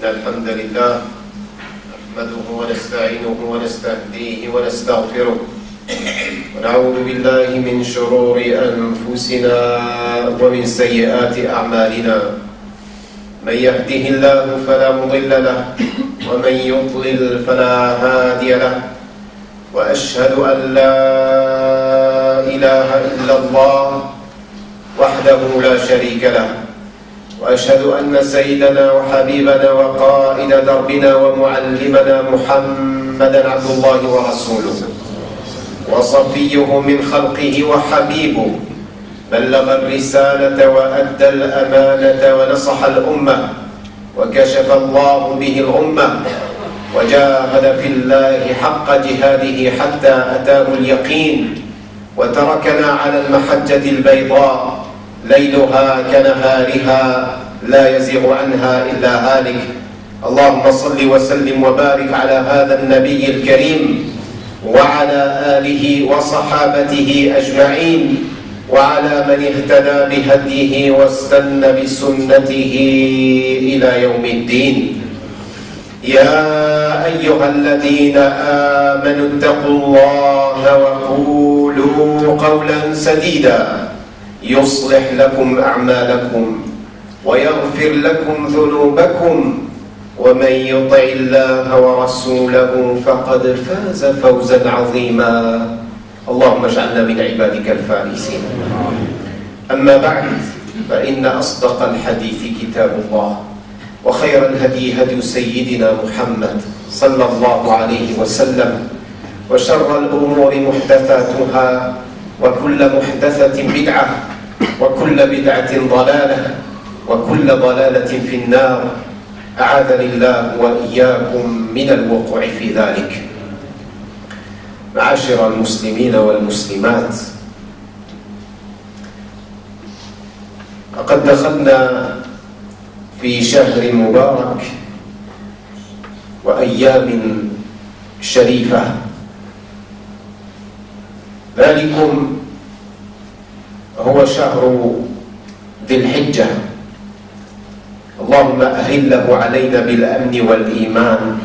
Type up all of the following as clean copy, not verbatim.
إن الحمد لله نحمده ونستعينه ونستهديه ونستغفره ونعوذ بالله من شرور أنفسنا ومن سيئات أعمالنا. من يهده الله فلا مضل له ومن يضلل فلا هادي له، وأشهد أن لا إله إلا الله وحده لا شريك له، وأشهد أن سيدنا وحبيبنا وقائد دربنا ومعلمنا محمدا عبد الله ورسوله وصفيه من خلقه وحبيبه، بلغ الرسالة وأدى الأمانة ونصح الأمة وكشف الله به الغمة، وجاهد في الله حق جهاده حتى أتاه اليقين، وتركنا على المحجة البيضاء ليلها كنهارها لا يزيغ عنها إلا هالك. اللهم صل وسلم وبارك على هذا النبي الكريم وعلى آله وصحابته أجمعين، وعلى من اهتدى بهديه واستنى بسنته إلى يوم الدين. يا أيها الذين آمنوا اتقوا الله وقولوا قولا سديدا يصلح لكم أعمالكم ويغفر لكم ذنوبكم، ومن يطع الله ورسوله فقد فاز فوزا عظيما. اللهم اجعلنا من عبادك الفائزين. أما بعد، فإن أصدق الحديث كتاب الله، وخير الهدي هدي سيدنا محمد صلى الله عليه وسلم، وشر الأمور محدثاتها، وكل محدثة بدعة، وكل بدعة ضلالة، وكل ضلالة في النار. أعاذني الله وإياكم من الوقوع في ذلك. معاشر المسلمين والمسلمات، لقد دخلنا في شهر مبارك وأيام شريفة، ذلكم هو شهر ذي الحجة. اللهم أهله علينا بالأمن والإيمان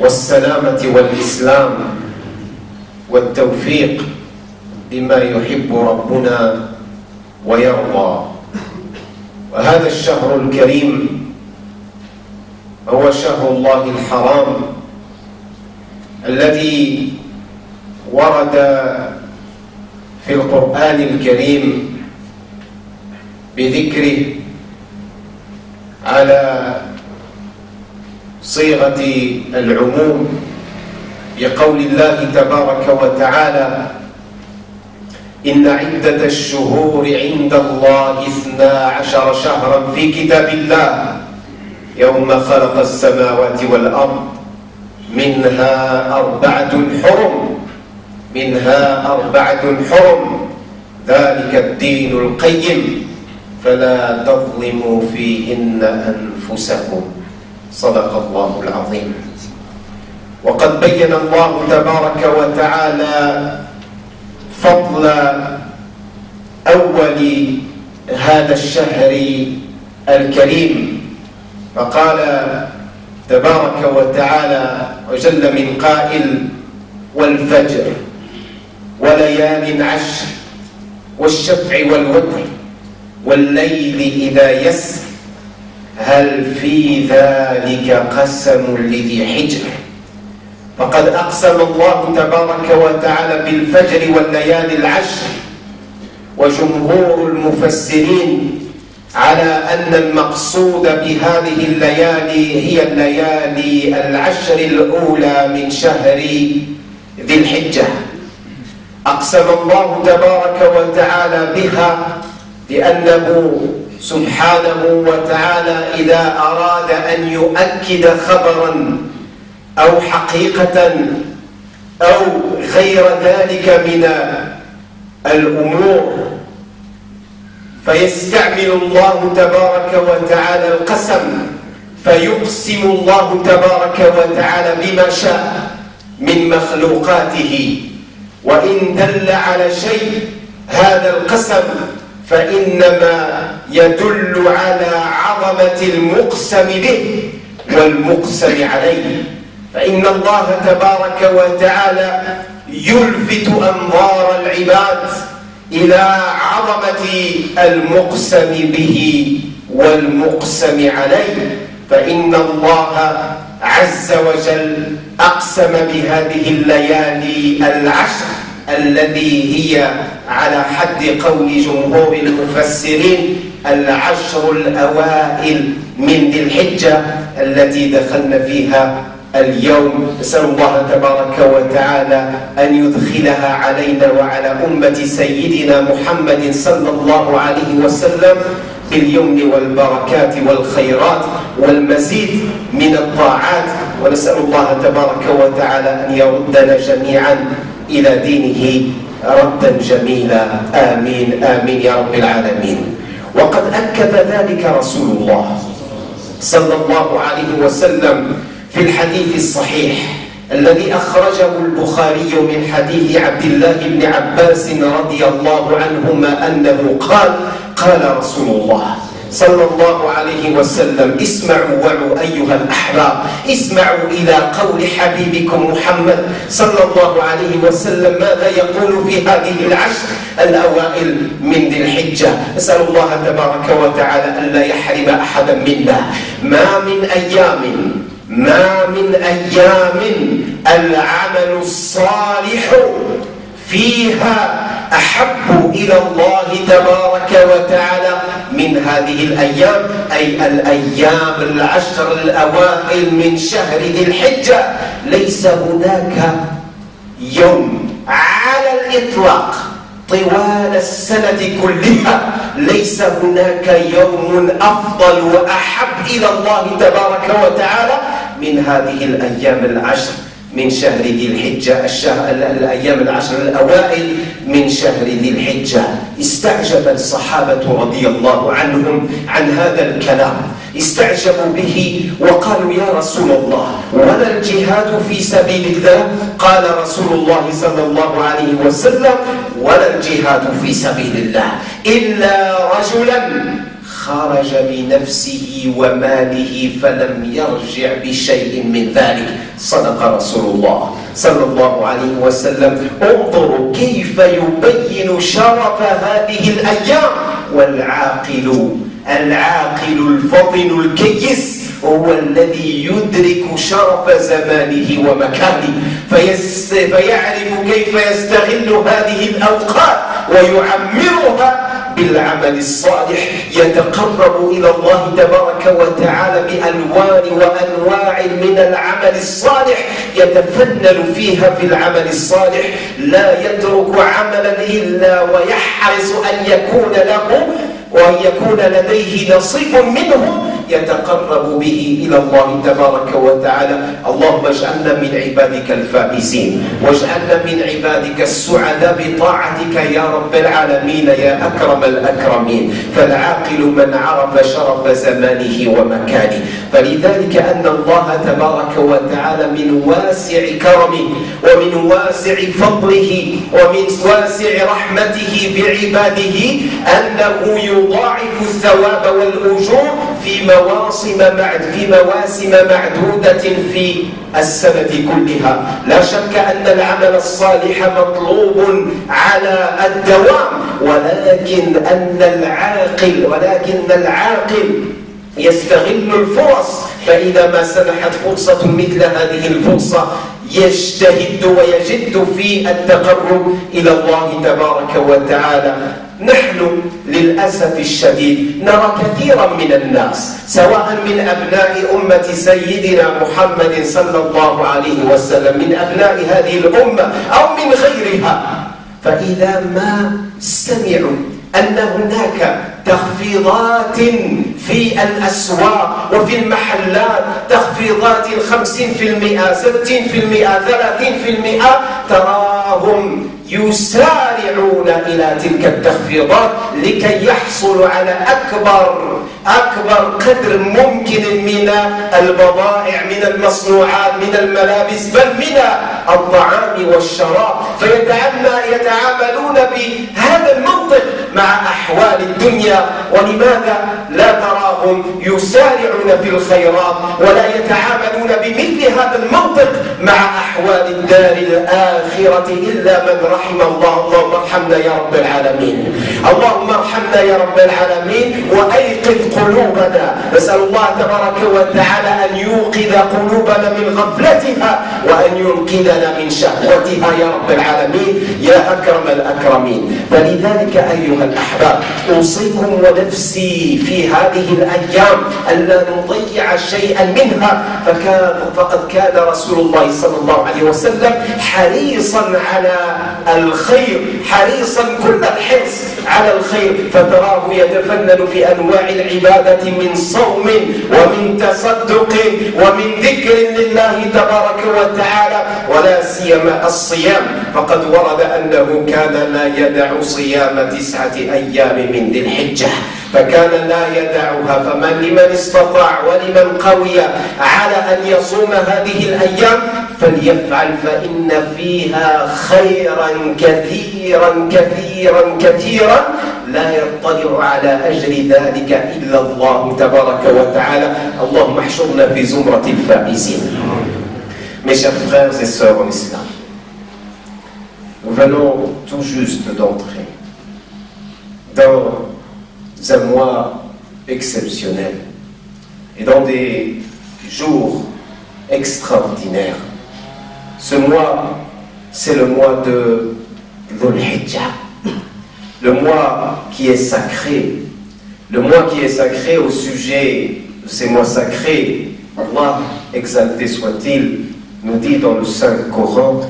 والسلامة والإسلام والتوفيق لما يحب ربنا ويرضى. وهذا الشهر الكريم هو شهر الله الحرام الذي ورد في القرآن الكريم بذكره على صيغة العموم بقول الله تبارك وتعالى: إن عدة الشهور عند الله 12 شهرا في كتاب الله يوم خلق السماوات والأرض منها أربعة حرم ذلك الدين القيم فلا تظلموا فيهن أنفسكم. صدق الله العظيم. وقد بين الله تبارك وتعالى فضل أول هذا الشهر الكريم، فقال تبارك وتعالى وجل من قائل: والفجر وليال عشر والشفع والوتر والليل إذا يسر هل في ذلك قسم لذي حجر. فقد أقسم الله تبارك وتعالى بالفجر والليالي العشر، وجمهور المفسرين على أن المقصود بهذه الليالي هي الليالي العشر الأولى من شهر ذي الحجة. أقسم الله تبارك وتعالى بها لأنه سبحانه وتعالى إذا أراد أن يؤكد خبرا أو حقيقة أو غير ذلك من الأمور فيستعمل الله تبارك وتعالى القسم، فيقسم الله تبارك وتعالى بما شاء من مخلوقاته. وإن دل على شيء هذا القسم فإنما يدل على عظمة المقسم به والمقسم عليه. فإن الله تبارك وتعالى يلفت أنظار العباد إلى عظمة المقسم به والمقسم عليه. فإن الله عز وجل أقسم بهذه الليالي العشر الذي هي على حد قول جمهور المفسرين العشر الأوائل من ذي الحجة التي دخلنا فيها اليوم. نسأل الله تبارك وتعالى أن يدخلها علينا وعلى أمة سيدنا محمد صلى الله عليه وسلم باليمن والبركات والخيرات والمزيد من الطاعات. ونسأل الله تبارك وتعالى أن يردنا جميعا إلى دينه ردا جميلا. آمين آمين يا رب العالمين. وقد أكد ذلك رسول الله صلى الله عليه وسلم في الحديث الصحيح الذي أخرجه البخاري من حديث عبد الله بن عباس رضي الله عنهما أنه قال: قال رسول الله صلى الله عليه وسلم: اسمعوا وعوا أيها الأحباب، اسمعوا إلى قول حبيبكم محمد صلى الله عليه وسلم ماذا يقول في هذه العشر الأوائل من ذي الحجة. نسأل الله تبارك وتعالى ألا يحرم أحدا منا. ما من أيام العمل الصالح فيها أحب إلى الله تبارك وتعالى من هذه الأيام، أي الأيام العشر الأوائل من شهر ذي الحجة. ليس هناك يوم على الإطلاق طوال السنة كلها، ليس هناك يوم أفضل وأحب إلى الله تبارك وتعالى من هذه الأيام العشر من شهر ذي الحجة، الأيام العشر الأوائل من شهر ذي الحجة. استعجب الصحابة رضي الله عنهم عن هذا الكلام، استعجبوا به وقالوا: يا رسول الله، ولا الجهاد في سبيل الله؟ قال رسول الله صلى الله عليه وسلم: ولا الجهاد في سبيل الله إلا رجلا خرج بنفسه وماله فلم يرجع بشيء من ذلك. صدق رسول الله صلى الله عليه وسلم. انظروا كيف يبين شرف هذه الأيام. العاقل الفطن الكيس هو الذي يدرك شرف زمانه ومكانه، فيعرف كيف يستغل هذه الأوقات ويعمرها بالعمل الصالح، يتقرب إلى الله تبارك وتعالى بألوان وأنواع من العمل الصالح، يتفنن فيها في العمل الصالح، لا يترك عملا إلا ويحرص أن يكون لديه نصيب منه يتقرب به إلى الله تبارك وتعالى. اللهم اجعلنا من عبادك الفائزين، واجعلنا من عبادك السعداء بطاعتك يا رب العالمين يا أكرم الأكرمين. فالعاقل من عرف شرف زمانه ومكانه. فلذلك أن الله تبارك وتعالى من واسع كرمه ومن واسع فضله ومن واسع رحمته بعباده أنه يضاعف الثواب والأجور في مواسم معدودة في السنة كلها. لا شك أن العمل الصالح مطلوب على الدوام، ولكن العاقل يستغل الفرص، فإذا ما سنحت فرصة مثل هذه الفرصة يجتهد ويجد في التقرب إلى الله تبارك وتعالى. نحن للأسف الشديد نرى كثيرا من الناس سواء من أبناء أمة سيدنا محمد صلى الله عليه وسلم، من أبناء هذه الأمة أو من غيرها، فإذا ما سمعوا أن هناك تخفيضات في الأسواق وفي المحلات، تخفيضات 50%، 60%، 30%، تراهم يسارعون إلى تلك التخفيضات لكي يحصلوا على أكبر قدر ممكن من البضائع، من المصنوعات، من الملابس، بل من الطعام والشراب. فيتعاملون بهذا المنطق مع أحوال الدنيا. ولماذا لا تراهم نراهم يسارعون في الخيرات ولا يتعاملون بمثل هذا المنطق مع أحوال الدار الآخرة إلا من رحم الله. اللهم ارحمنا يا رب العالمين، اللهم ارحمنا يا رب العالمين وأيقظ قلوبنا. نسأل الله تبارك وتعالى أن يوقظ قلوبنا من غفلتها وأن ينقذنا من شهوتها يا رب العالمين يا أكرم الأكرمين. فلذلك أيها الأحباب أوصيكم ونفسي في هذه الأيام ألا نضيع شيئا منها، فقد كان رسول الله صلى الله عليه وسلم حريصا على الخير، حريصا كل الحرص على الخير، فتراه يتفنن في أنواع العبادة من صوم ومن تصدق ومن ذكر لله تبارك وتعالى، ولا سيما الصيام، فقد ورد أنه كان لا يدع صيام 9 أيام من ذي الحجة، فكان لا يدعها. لمن استطاع ولمن قوي على أن يصوم هذه الأيام فليفعل، فإن فيها خيرا كثيرا كثيرا كثيرا لا يطلع على أجر ذلك إلا الله تبارك وتعالى. اللهم احشرنا في زمرة الفائزين. Mes chers frères et sœurs en islam, nous venons tout juste d'entrer dans un mois exceptionnel et dans des jours extraordinaires. Ce mois, c'est le mois de Dhul Hijjah, le mois qui est sacré, le mois qui est sacré. Au sujet de ces mois sacrés, Allah, exalté soit-il, nous dit dans le Saint-Coran,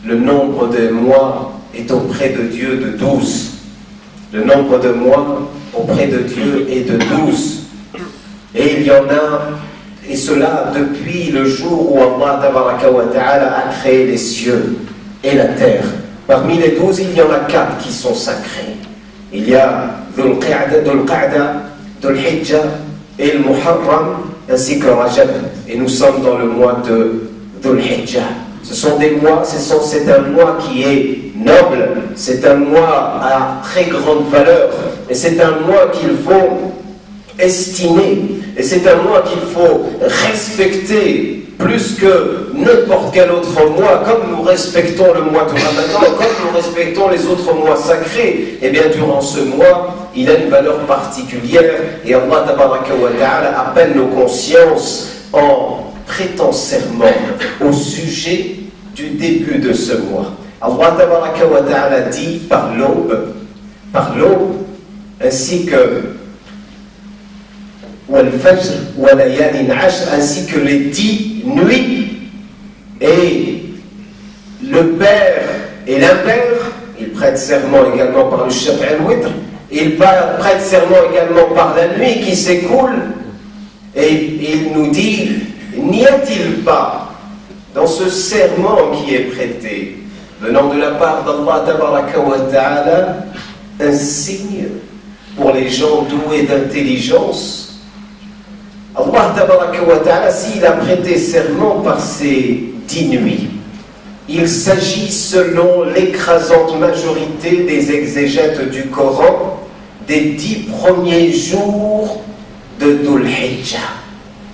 le nombre de mois est auprès de Dieu de 12. Le nombre de mois auprès de Dieu est de 12. Et il y en a, et cela depuis le jour où Allah tabaraka wa ta'ala a créé les cieux et la terre. Parmi les 12, il y en a 4 qui sont sacrés. Il y a Dhul Qa'da, Dhul Hijjah et le Muharram, ainsi que Rajab. Et nous sommes dans le mois de Dhul Hijjah. Ce sont des mois, c'est un mois qui est noble, c'est un mois à très grande valeur, et c'est un mois qu'il faut estimer, et c'est un mois qu'il faut respecter plus que n'importe quel autre mois, comme nous respectons le mois du Ramadan, comme nous respectons les autres mois sacrés. Et bien durant ce mois, il a une valeur particulière, et Allah tabaraka wa ta'ala appelle nos consciences en prêtant serment au sujet du début de ce mois. Allah tabaraka wa ta'ala dit par l'aube, ainsi que wal-fajr wa layalin ashr, ainsi que les 10 nuits, et le père et l'impère, il prête serment également par le shaf' al-witr, il prête serment également par la nuit qui s'écoule, et il nous dit: n'y a-t-il pas dans ce serment qui est prêté venant de la part d'Allah tabaraka wa ta'ala un signe pour les gens doués d'intelligence? Allah tabaraka wa ta'ala, s'il a prêté serment par ces 10 nuits, il s'agit, selon l'écrasante majorité des exégètes du Coran, des 10 premiers jours de Dhul Hijjah.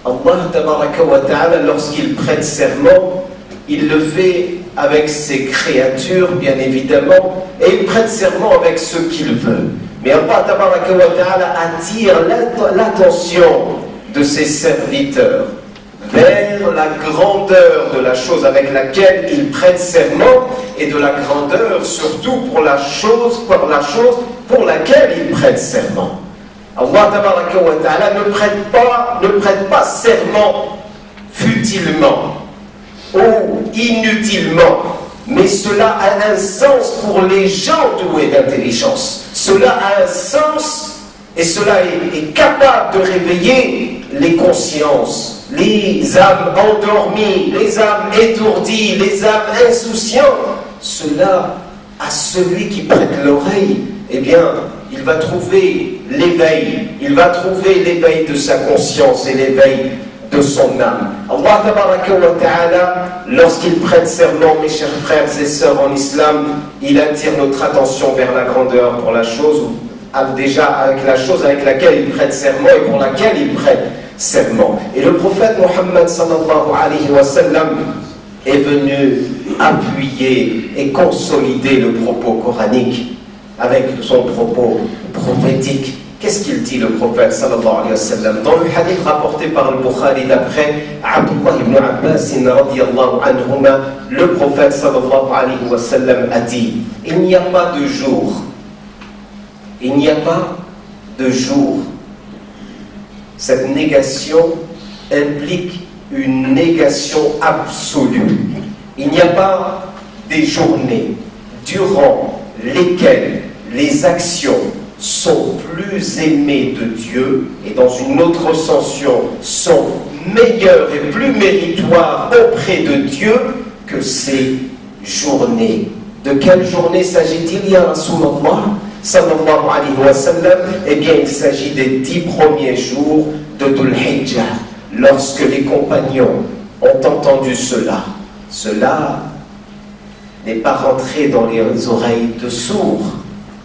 Allah tabaraka wa ta'ala, lorsqu'il prête serment, il le fait avec ses créatures, bien évidemment, et il prête serment avec ce qu'il veut. Mais Allah tabaraka wa ta'ala attire l'attention de ses serviteurs vers la grandeur de la chose avec laquelle il prête serment, et de la grandeur surtout pour la chose pour laquelle il prête serment. Allah tabaraka wa ta'ala ne prête pas serment futilement ou inutilement, mais cela a un sens pour les gens doués d'intelligence. Cela a un sens, et cela est capable de réveiller les consciences, les âmes endormies, les âmes étourdies, les âmes insouciantes. Cela, à celui qui prête l'oreille, eh bien, il va trouver l'éveil, de sa conscience et l'éveil de son âme. Allah tabaraka wa ta'ala, lorsqu'il prête serment, mes chers frères et sœurs en islam, il attire notre attention vers la grandeur pour la chose déjà avec la chose avec laquelle il prête serment et pour laquelle il prête serment. Et le prophète Mohammed sallallahu alayhi wa sallam est venu appuyer et consolider le propos coranique avec son propos prophétique. Qu'est-ce qu'il dit le prophète sallallahu alayhi wa sallam? Dans le hadith rapporté par le Bukhari d'après Abdullah ibn Abbas radiyallahu anhuma, le prophète sallallahu alayhi wa sallam a dit: il n'y a pas de jour, il n'y a pas de jour. Cette négation implique une négation absolue. Il n'y a pas des journées durant lesquelles les actions sont plus aimées de Dieu et dans une autre ascension sont meilleures et plus méritoires auprès de Dieu que ces journées. De quelle journée s'agit-il, ya Rasulallah sallallahu alayhi wa sallam? Eh bien, il s'agit des 10 premiers jours de Dhul Hijjah. Lorsque les compagnons ont entendu cela, cela n'est pas rentré dans les oreilles de sourds,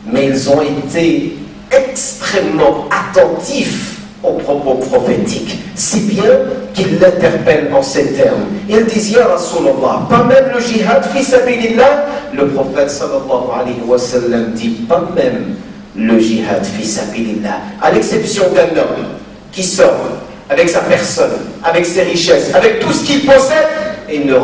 mais ils ont été extrêmement attentifs aux propos prophétiques, si bien qu'ils l'interpellent en ces termes. Ils disent: ya Rasulallah, pas même le jihad fi sabilillah? Le prophète sallallahu alayhi wa sallam dit: pas même le jihad fi sabilillah, à l'exception d'un homme qui sort avec sa personne, avec ses richesses, avec tout ce qu'il possède, et il ne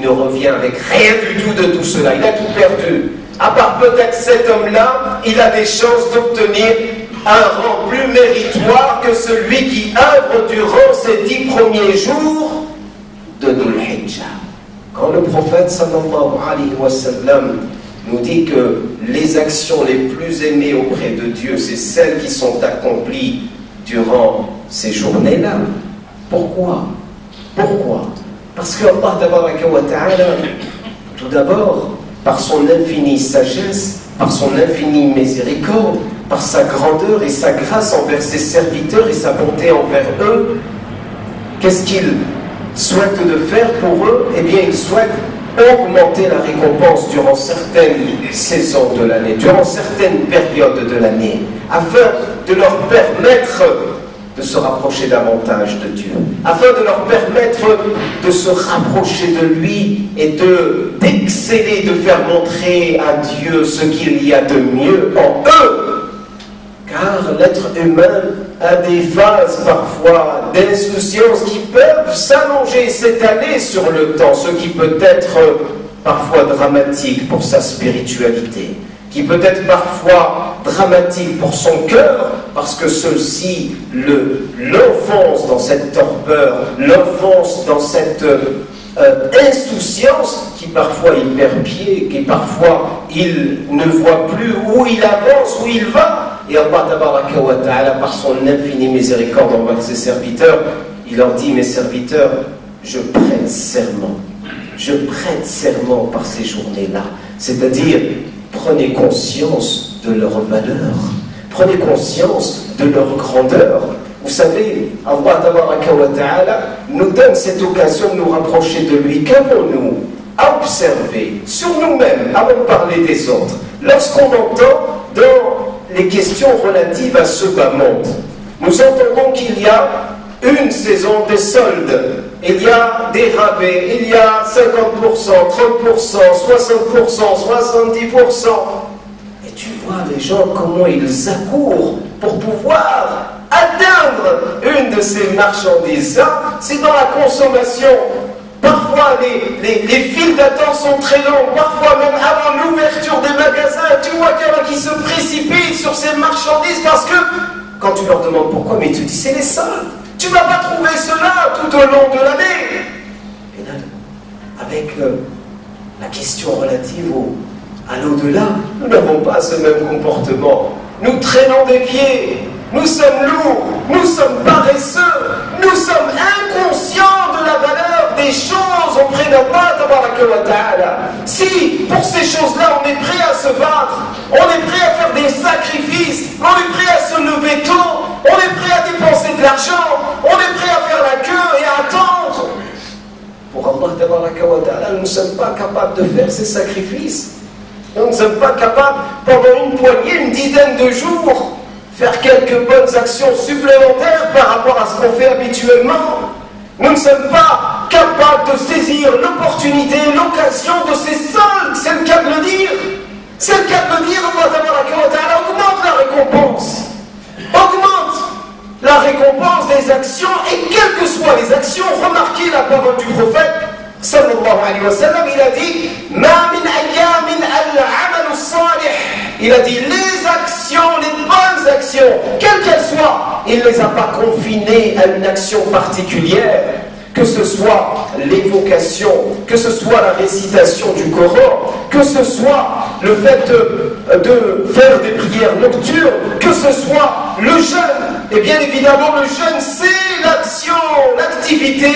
revient avec rien du tout de tout cela. Il a tout perdu. À part peut-être cet homme-là, il a des chances d'obtenir un rang plus méritoire que celui qui œuvre durant ces 10 premiers jours de Dhul Hijjah. Quand le prophète sallallahu alayhi wa sallam nous dit que les actions les plus aimées auprès de Dieu, c'est celles qui sont accomplies durant ces journées-là. Pourquoi? Pourquoi? Parce que Allah tabaraka wa ta'ala, tout d'abord, par son infinie sagesse, par son infinie miséricorde, par sa grandeur et sa grâce envers ses serviteurs et sa bonté envers eux, qu'est-ce qu'il souhaite de faire pour eux? Eh bien, il souhaite augmenter la récompense durant certaines saisons de l'année, durant certaines périodes de l'année, afin de leur permettre de se rapprocher davantage de Dieu, afin de leur permettre de se rapprocher de lui et d'exceller, de faire montrer à Dieu ce qu'il y a de mieux en eux. Car l'être humain a des phases parfois d'insouciance qui peuvent s'allonger et s'étaler sur le temps, ce qui peut être parfois dramatique pour sa spiritualité, qui peut être parfois dramatique pour son cœur, parce que ceci l'enfonce dans cette torpeur, l'enfonce dans cette insouciance qui parfois il perd pied, qui parfois il ne voit plus où il avance, où il va. Et Allah tabaraka wa ta'ala, par son infinie miséricorde envers ses serviteurs, il leur dit: mes serviteurs, je prête serment par ces journées-là, c'est-à-dire prenez conscience de leur valeur, prenez conscience de leur grandeur. Vous savez, Allah tabaraka wa ta'ala nous donne cette occasion de nous rapprocher de lui. Qu'avons-nous à observer sur nous-mêmes avant de parler des autres lorsqu'on entend dans les questions relatives à ce bas monde? Nous entendons qu'il y a une saison des soldes, il y a des rabais, il y a 50%, 30%, 60%, 70%. Et tu vois les gens comment ils accourent pour pouvoir atteindre une de ces marchandises-là. C'est dans la consommation. Parfois les files d'attente sont très longues, parfois même avant l'ouverture des magasins, tu vois qu'il y en a qui se précipitent sur ces marchandises parce que quand tu leur demandes pourquoi, mais tu dis c'est les soldes. Tu ne vas pas trouver cela tout au long de l'année. Et là, avec la question relative à l'au-delà, nous n'avons pas ce même comportement. Nous traînons des pieds, nous sommes lourds, nous sommes paresseux, nous sommes inconscients de la valeur des choses auprès d'Allah tabaraka wa ta'ala. Si pour ces choses-là on est prêt à se battre, on est prêt à faire des sacrifices, on est prêt à se lever tôt, on est prêt à dépenser de l'argent, on est prêt à faire la queue et à attendre. Pour Allah tabaraka wa ta'ala, nous ne sommes pas capables de faire ces sacrifices. Nous ne sommes pas capables, pendant une poignée, une dizaine de jours, faire quelques bonnes actions supplémentaires par rapport à ce qu'on fait habituellement. Nous ne sommes pas capables de saisir l'opportunité, l'occasion de ces soldes, c'est le cas de le dire. C'est le cas de le dire, Allah tabaraka wa ta'ala augmente la récompense. Augmente la récompense des actions, et quelles que soient les actions, remarquez la parole du prophète, sallallahu alayhi wa sallam, il a dit Ma min ayyamin al-amal salih. Il a dit les actions, les bonnes actions, quelles qu'elles soient, il ne les a pas confinées à une action particulière, que ce soit l'évocation, que ce soit la récitation du Coran, que ce soit le fait de faire des prières nocturnes, que ce soit le jeûne. Et bien évidemment, le jeûne, c'est l'action, l'activité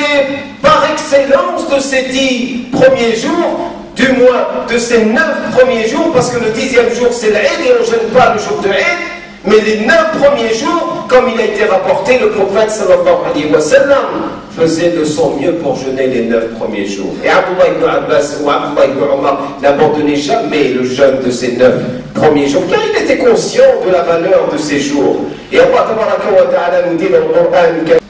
par excellence de ces 10 premiers jours, du moins de ces 9 premiers jours, parce que le 10e jour c'est l'Aïd et on ne jeûne pas le jour de l'Aïd, mais les 9 premiers jours, comme il a été rapporté, le prophète sallallahu alayhi wa sallam faisait de son mieux pour jeûner les 9 premiers jours. Et Abdullah ibn Abbas ou Abdullah ibn Omar n'abandonnait jamais le jeûne de ces 9 premiers jours, car il était conscient de la valeur de ces jours. Et Allah tabaraka wa ta'ala nous dit dans le Coran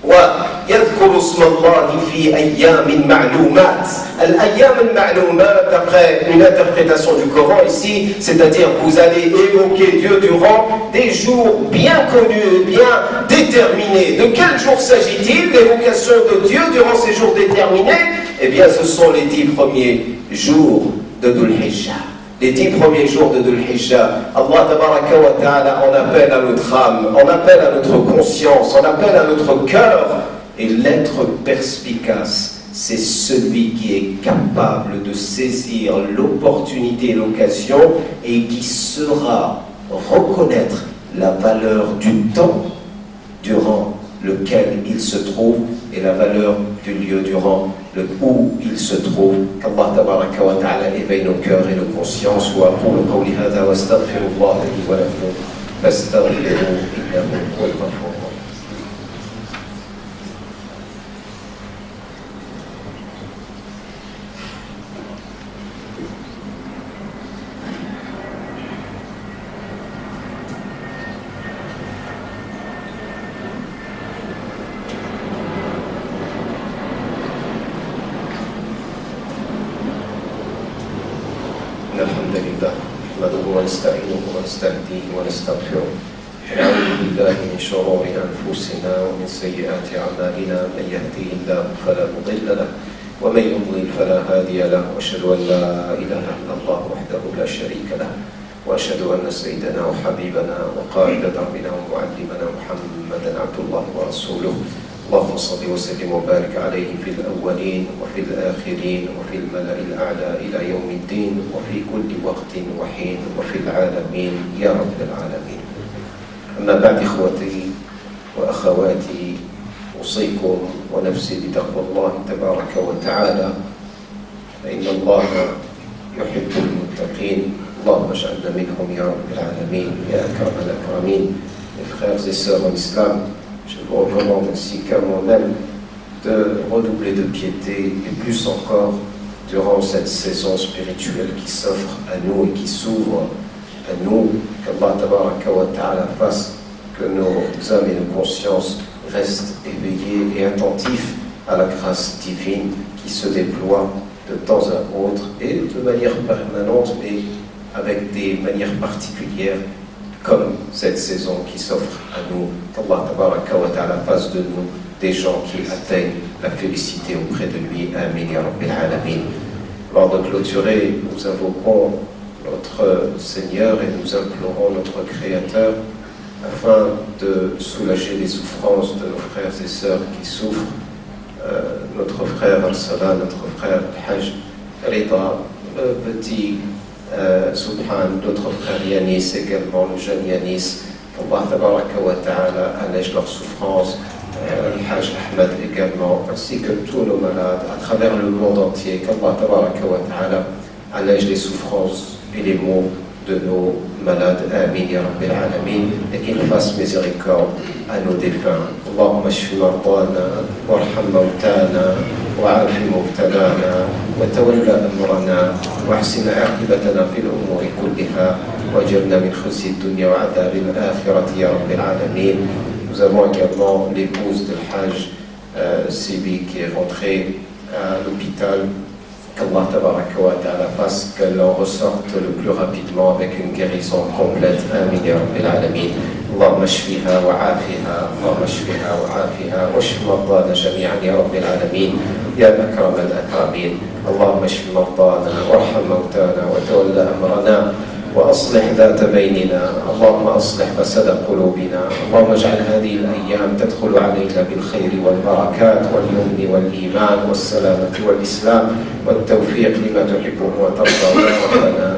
وَيَذْكُرُ اسْمَ اللَّهِ فِي أَيَّامٍ مَعْلُومَاتٍ. Al-ayyam al-ma'loumat, d'après une interprétation du Coran ici, c'est-à-dire vous allez évoquer Dieu durant des jours bien connus, bien déterminés. De quel jour s'agit-il? L'évocation de Dieu durant ces jours déterminés? Eh bien, ce sont les 10 premiers jours de Dhul Hijjah. Les 10 premiers jours de Dhul Hijjah, Allah tabaraka wa ta'ala en appelle à notre âme, en appelle à notre conscience, en appelle à notre cœur. Et l'être perspicace, c'est celui qui est capable de saisir l'opportunité, l'occasion, et qui saura reconnaître la valeur du temps durant lequel il se trouve et la valeur du lieu durant où il se trouve. Qu'Allah tabaraka wa ta'ala éveille nos cœurs et nos consciences. Wa aqulu qawli hadha wa astaghfirullah li wa lakum fastaghfiruhu innahu huwal ghafur. الحمد لله نحمده ونستعينه ونستهديه ونستغفره ونعوذ بالله من شرور انفسنا ومن سيئات اعمالنا من يهده الله فلا مضل له ومن يضلل فلا هادي له واشهد ان لا اله الا الله وحده لا شريك له واشهد ان سيدنا وحبيبنا وقائد دربنا ومعلمنا محمدا عبد الله ورسوله اللهم صل وسلم وبارك عليه في الأولين وفي الآخرين وفي الملأ الأعلى إلى يوم الدين وفي كل وقت وحين وفي العالمين يا رب العالمين. أما بعد إخوتي وأخواتي أوصيكم ونفسي بتقوى الله تبارك وتعالى فإن الله يحب المتقين. اللهم اجعلنا منهم يا رب العالمين يا أكرم الأكرمين. Mes frères et sœurs en islam, je vous recommande ainsi qu'à moi-même de redoubler de piété et plus encore durant cette saison spirituelle qui s'offre à nous et qui s'ouvre à nous. Qu'Allah tabaraka wa ta'ala fasse que nos âmes et nos consciences restent éveillées et attentifs à la grâce divine qui se déploie de temps à autre et de manière permanente, mais avec des manières particulières, comme cette saison qui s'offre à nous. Qu'Allah tabaraka wa ta'ala fasse de nous des gens qui atteignent la félicité auprès de lui. Amin ya rabbil alamin. Lors de clôturer, nous invoquons notre Seigneur et nous implorons notre Créateur afin de soulager les souffrances de nos frères et sœurs qui souffrent. Notre frère Al-Salah, notre frère Al-Hajj Rida, le petit Subhan, notre frère Yanis également, le jeune Yanis, qu'Allah tabaraka wa ta'ala allège leurs souffrances, Al-Hajj Ahmed également, ainsi que tous nos malades à travers le monde entier, qu'Allah tabaraka wa ta'ala allège les souffrances et les maux de nos malades. Amin ya Rabbil Alamin. Et qu'il fasse miséricorde à nos défunts. اللهم اشف مرضانا وارحم موتانا وعاف مبتلانا وتولى أمرنا واحسن عاقبتنا في الأمور كلها واجرنا من خزي الدنيا وعذاب الآخرة يا رب العالمين. Nous avons également l'épouse de Hajj Sibi qui est rentrée à l'hôpital. Qu'Allah tabaraka wa ta'ala fasse qu'elle en ressorte le plus rapidement avec une guérison complète. Amin ya Rabbil Alamin. اللهم اشفها وعافها اللهم اشفها وعافها واشف مرضانا جميعا يا رب العالمين يا أكرم الأكرمين. اللهم اشف مرضانا وارحم موتانا وتولى أمرنا وأصلح ذات بيننا. اللهم أصلح فساد قلوبنا. اللهم اجعل هذه الأيام تدخل علينا بالخير والبركات واليمن والإيمان والسلامة والإسلام والتوفيق لما تحبه وترضى.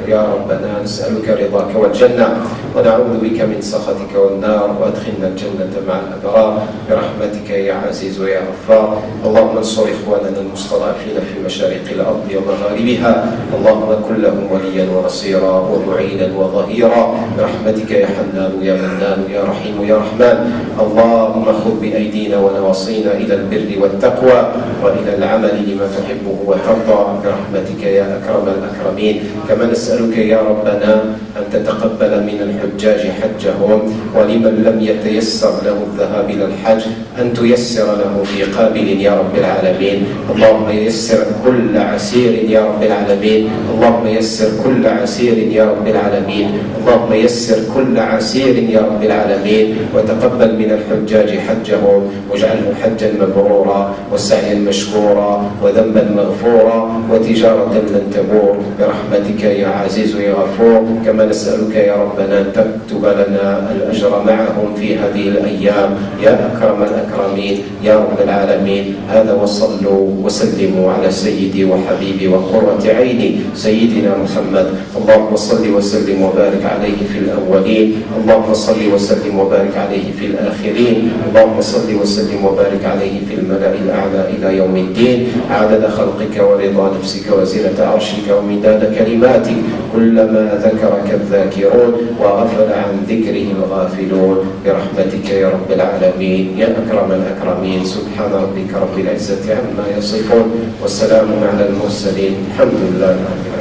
يا ربنا نسألك رضاك والجنة ونعوذ بك من سخطك والنار وأدخلنا الجنة مع الأبرار برحمتك يا عزيز ويا غفار. اللهم انصر إخواننا المستضعفين في مشارق الأرض ومغاربها. اللهم كن لهم وليا ونصيرا ومعينا وظهيرا برحمتك يا حنان يا منان يا رحيم يا رحمن. اللهم خذ بأيدينا ونواصينا إلى البر والتقوى وإلى العمل لما تحبه وترضى برحمتك يا أكرم الأكرمين. كما نسألك يا ربنا أن تتقبل من الحجاج حجهم ولمن لم يتيسر له الذهاب إلى الحج أن تيسر له في قابل يا رب العالمين. اللهم يسر كل عسير يا رب العالمين. اللهم يسر كل عسير يا رب العالمين. اللهم يسر كل عسير يا رب العالمين وتقبل من الحجاج حجهم واجعله حجا مبرورا وسعيا مشكورا وذنبا مغفورا وتجارة لن تبور برحمتك يا عزيز يا غفور. كما نسألك يا ربنا أن تكتب لنا الأجر معهم في هذه الأيام يا أكرم الأكرمين يا رب العالمين. هذا وصلوا وسلموا على سيدي وحبيبي وقرة عيني سيدنا محمد. اللهم صل وسلم وبارك عليه في الأولين. اللهم صل وسلم وبارك عليه في الآخرين. اللهم صل وسلم وبارك عليه في الملأ الأعلى إلى يوم الدين عدد خلقك ورضا نفسك وزنة عرشك ومداد كلماتك. كلما ذكرك الذاكرون وغفل عن ذكره الغافلون برحمتك يا رب العالمين يا أكرم الأكرمين. سبحان ربك رب العزة عما يصفون والسلام على المرسلين الحمد لله رب العالمين.